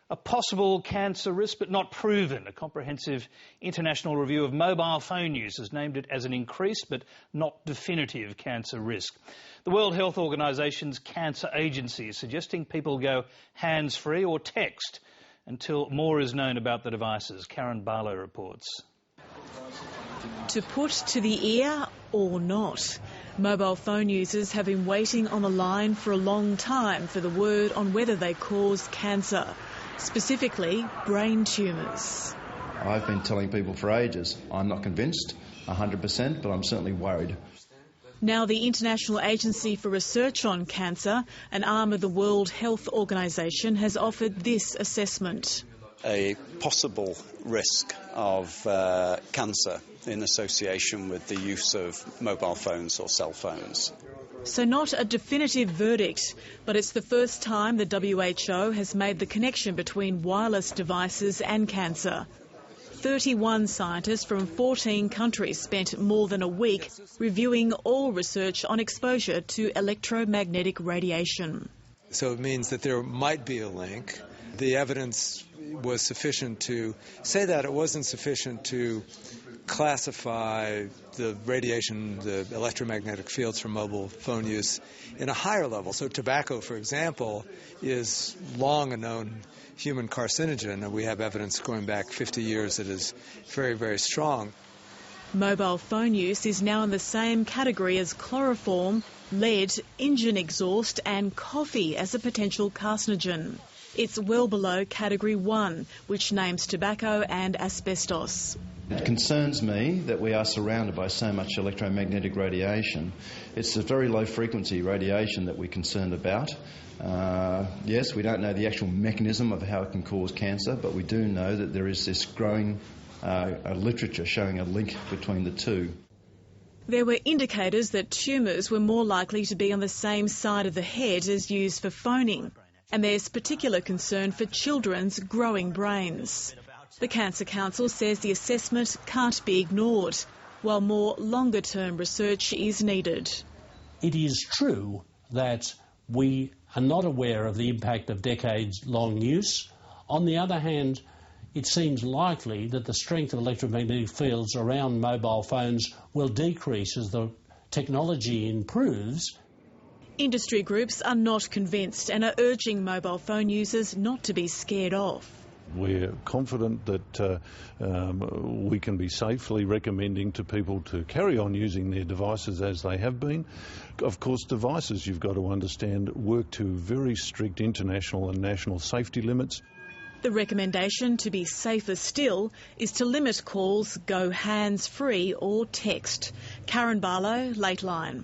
A possible cancer risk but not proven. A comprehensive international review of mobile phone use has named it as an increased but not definitive cancer risk. The World Health Organisation's Cancer Agency is suggesting people go hands-free or text until more is known about the devices. Karen Barlow reports. To put to the ear or not? Mobile phone users have been waiting on the line for a long time for the word on whether they cause cancer, specifically brain tumours. I've been telling people for ages, I'm not convinced 100%, but I'm certainly worried. Now the International Agency for Research on Cancer, an arm of the World Health Organization, has offered this assessment. A possible risk of cancer in association with the use of mobile phones or cell phones. So not a definitive verdict, but it's the first time the WHO has made the connection between wireless devices and cancer. 31 scientists from 14 countries spent more than a week reviewing all research on exposure to electromagnetic radiation. So it means that there might be a link. The evidence was sufficient to say that. It wasn't sufficient to classify the radiation, the electromagnetic fields from mobile phone use in a higher level. So tobacco, for example, is long a known human carcinogen, and we have evidence going back 50 years that is very, very strong. Mobile phone use is now in the same category as chloroform, lead, engine exhaust and coffee as a potential carcinogen. It's well below Category 1, which names tobacco and asbestos. It concerns me that we are surrounded by so much electromagnetic radiation. It's a very low frequency radiation that we're concerned about. Yes, we don't know the actual mechanism of how it can cause cancer, but we do know that there is this growing literature showing a link between the two. There were indicators that tumours were more likely to be on the same side of the head as used for phoning. And there's particular concern for children's growing brains. The Cancer Council says the assessment can't be ignored, while more longer-term research is needed. It is true that we are not aware of the impact of decades-long use. On the other hand, it seems likely that the strength of electromagnetic fields around mobile phones will decrease as the technology improves. Industry groups are not convinced and are urging mobile phone users not to be scared off. We're confident that we can be safely recommending to people to carry on using their devices as they have been. Of course, devices, you've got to understand, work to very strict international and national safety limits. The recommendation, to be safer still, is to limit calls, go hands-free or text. Karen Barlow, Lateline.